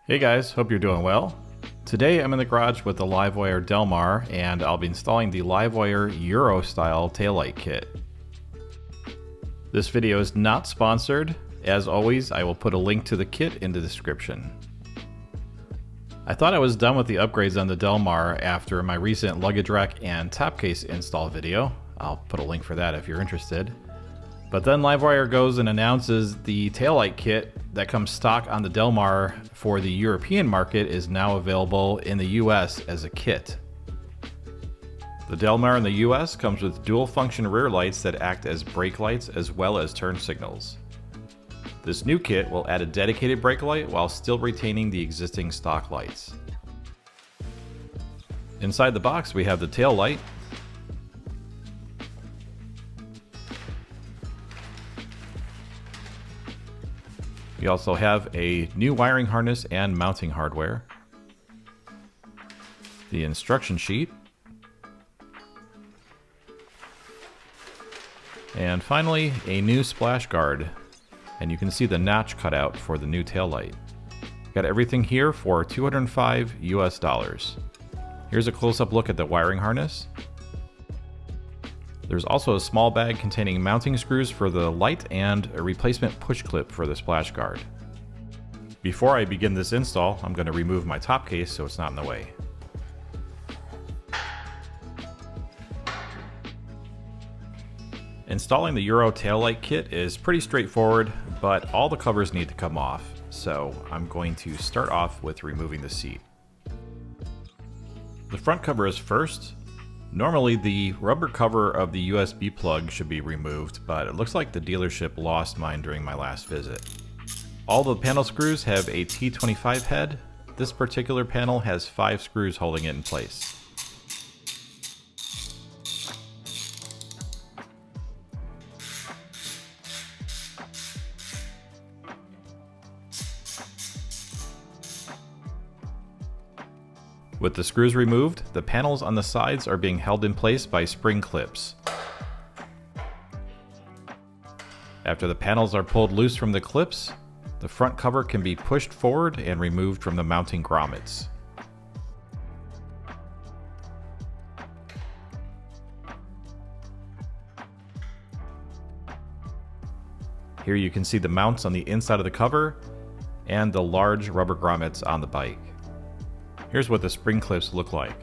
Hey guys, hope you're doing well. Today I'm in the garage with the LiveWire Del Mar and I'll be installing the LiveWire Euro Taillight Kit. This video is not sponsored. As always, I will put a link to the kit in the description. I thought I was done with the upgrades on the Del Mar after my recent luggage rack and top case install video. I'll put a link for that if you're interested. But then LiveWire goes and announces the taillight kit that comes stock on the Del Mar for the European market is now available in the US as a kit. The Del Mar in the US comes with dual function rear lights that act as brake lights as well as turn signals. This new kit will add a dedicated brake light while still retaining the existing stock lights. Inside the box we have the tail light, we also have a new wiring harness and mounting hardware, the instruction sheet, and finally a new splash guard. And you can see the notch cut out for the new taillight. Got everything here for $205 US. Here's a close-up look at the wiring harness. There's also a small bag containing mounting screws for the light and a replacement push clip for the splash guard. Before I begin this install, I'm going to remove my top case so it's not in the way. Installing the Euro Taillight Kit is pretty straightforward, but all the covers need to come off, so I'm going to start off with removing the seat. The front cover is first. Normally the rubber cover of the USB plug should be removed, but it looks like the dealership lost mine during my last visit. All the panel screws have a T25 head. This particular panel has 5 screws holding it in place. With the screws removed, the panels on the sides are being held in place by spring clips. After the panels are pulled loose from the clips, the front cover can be pushed forward and removed from the mounting grommets. Here you can see the mounts on the inside of the cover and the large rubber grommets on the bike. Here's what the spring clips look like.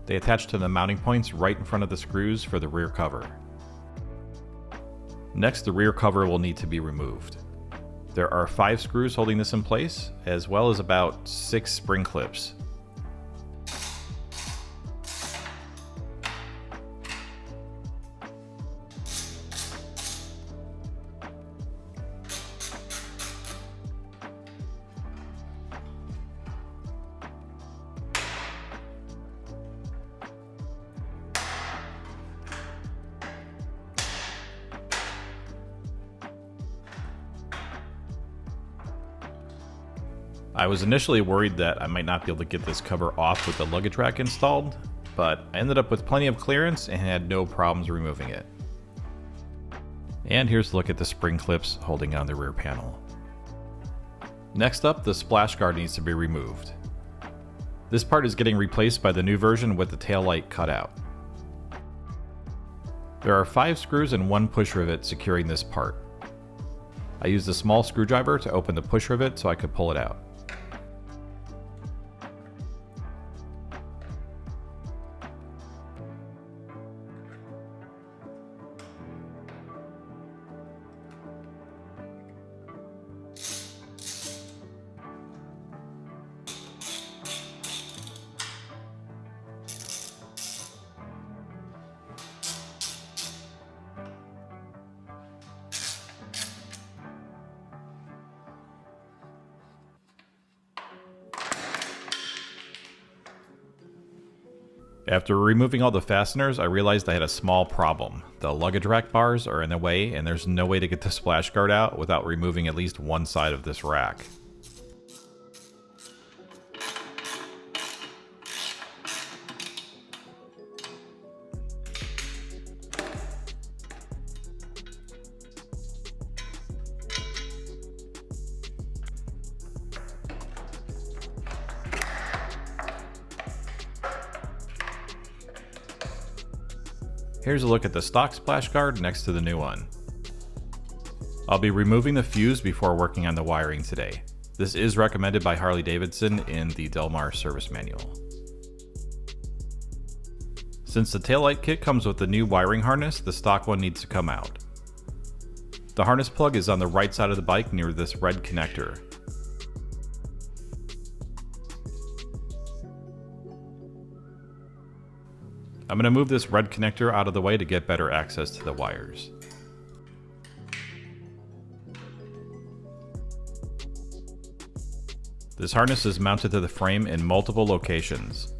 They attach to the mounting points right in front of the screws for the rear cover. Next, the rear cover will need to be removed. There are 5 screws holding this in place, as well as about 6 spring clips. I was initially worried that I might not be able to get this cover off with the luggage rack installed, but I ended up with plenty of clearance and had no problems removing it. And here's a look at the spring clips holding on the rear panel. Next up, the splash guard needs to be removed. This part is getting replaced by the new version with the tail light cut out. There are 5 screws and 1 push rivet securing this part. I used a small screwdriver to open the push rivet so I could pull it out. After removing all the fasteners, I realized I had a small problem. The luggage rack bars are in the way, and there's no way to get the splash guard out without removing at least one side of this rack. Here's a look at the stock splash guard next to the new one. I'll be removing the fuse before working on the wiring today. This is recommended by Harley-Davidson in the Del Mar service manual. Since the taillight kit comes with the new wiring harness, the stock one needs to come out. The harness plug is on the right side of the bike near this red connector. I'm going to move this red connector out of the way to get better access to the wires. This harness is mounted to the frame in multiple locations.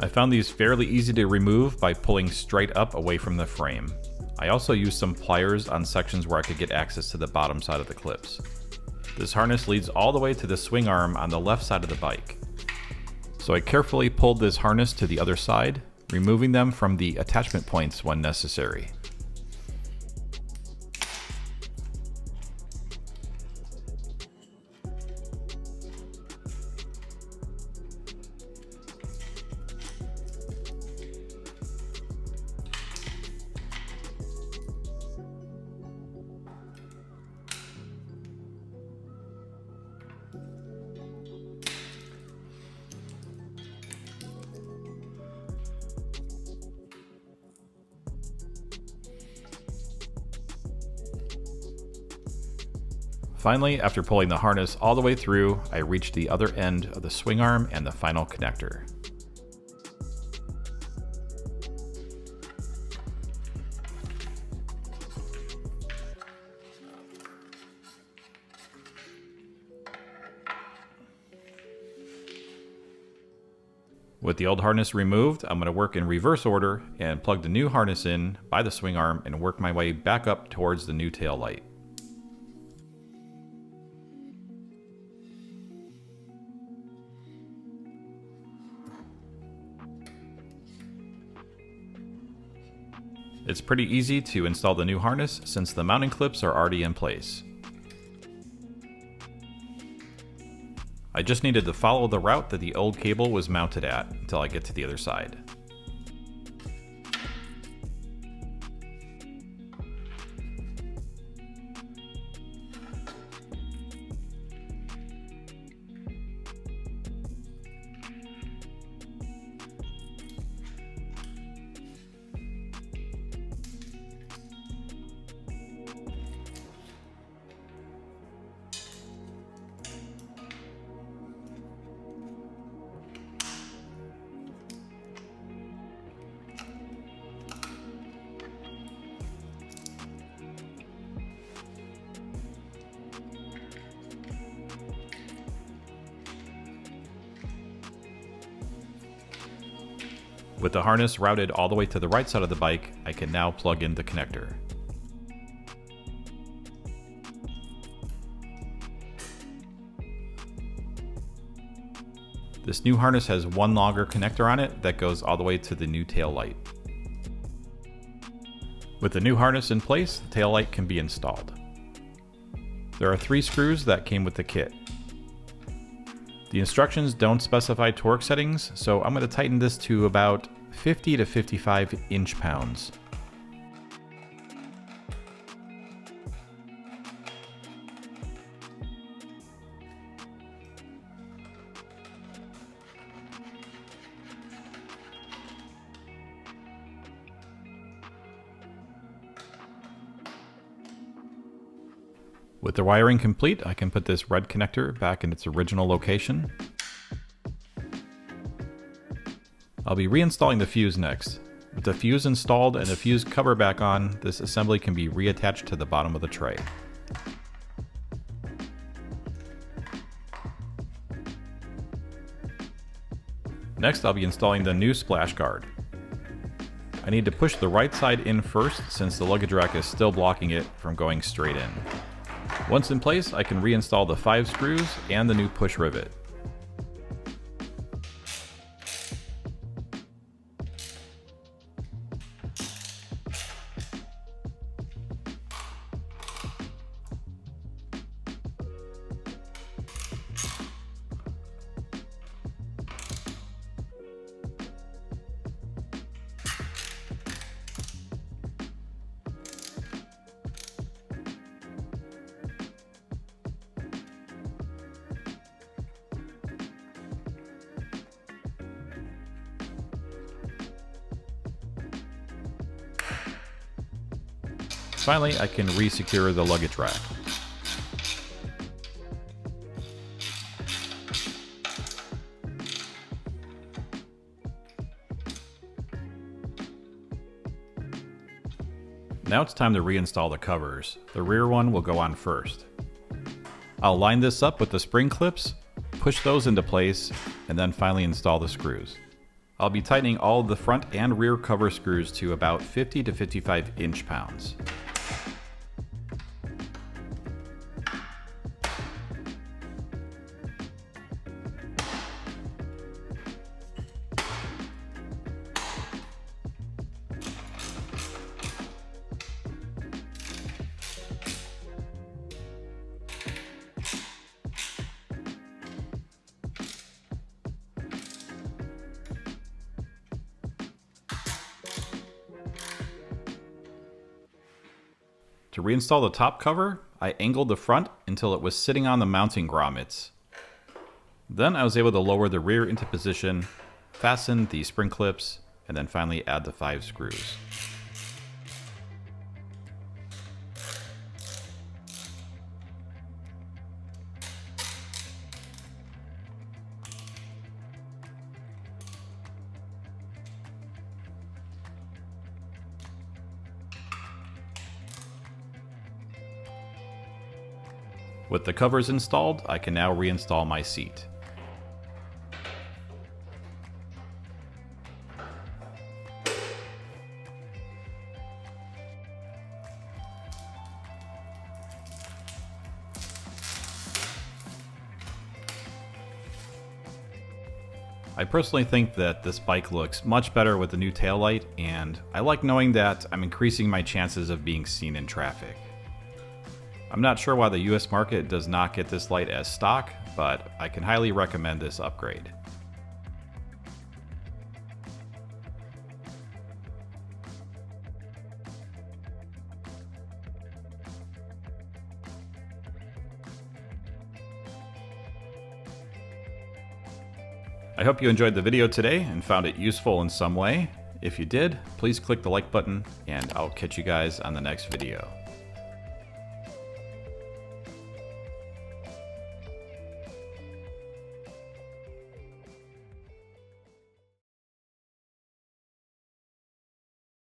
I found these fairly easy to remove by pulling straight up away from the frame. I also used some pliers on sections where I could get access to the bottom side of the clips. This harness leads all the way to the swing arm on the left side of the bike. So I carefully pulled this harness to the other side, removing them from the attachment points when necessary. Finally, after pulling the harness all the way through, I reached the other end of the swing arm and the final connector. With the old harness removed, I'm going to work in reverse order and plug the new harness in by the swing arm and work my way back up towards the new tail light. It's pretty easy to install the new harness since the mounting clips are already in place. I just needed to follow the route that the old cable was mounted at until I get to the other side. With the harness routed all the way to the right side of the bike, I can now plug in the connector. This new harness has one longer connector on it that goes all the way to the new tail light. With the new harness in place, the tail light can be installed. There are 3 screws that came with the kit. The instructions don't specify torque settings, so I'm going to tighten this to about 50 to 55 inch-pounds. With the wiring complete, I can put this red connector back in its original location. I'll be reinstalling the fuse next. With the fuse installed and the fuse cover back on, this assembly can be reattached to the bottom of the tray. Next, I'll be installing the new splash guard. I need to push the right side in first since the luggage rack is still blocking it from going straight in. Once in place, I can reinstall the 5 screws and the new push rivet. Finally, I can re-secure the luggage rack. Now it's time to reinstall the covers. The rear one will go on first. I'll line this up with the spring clips, push those into place, and then finally install the screws. I'll be tightening all of the front and rear cover screws to about 50 to 55 inch-pounds. To reinstall the top cover, I angled the front until it was sitting on the mounting grommets. Then I was able to lower the rear into position, fasten the spring clips, and then finally add the 5 screws. With the covers installed, I can now reinstall my seat. I personally think that this bike looks much better with the new taillight, and I like knowing that I'm increasing my chances of being seen in traffic. I'm not sure why the US market does not get this light as stock, but I can highly recommend this upgrade. I hope you enjoyed the video today and found it useful in some way. If you did, please click the like button, and I'll catch you guys on the next video.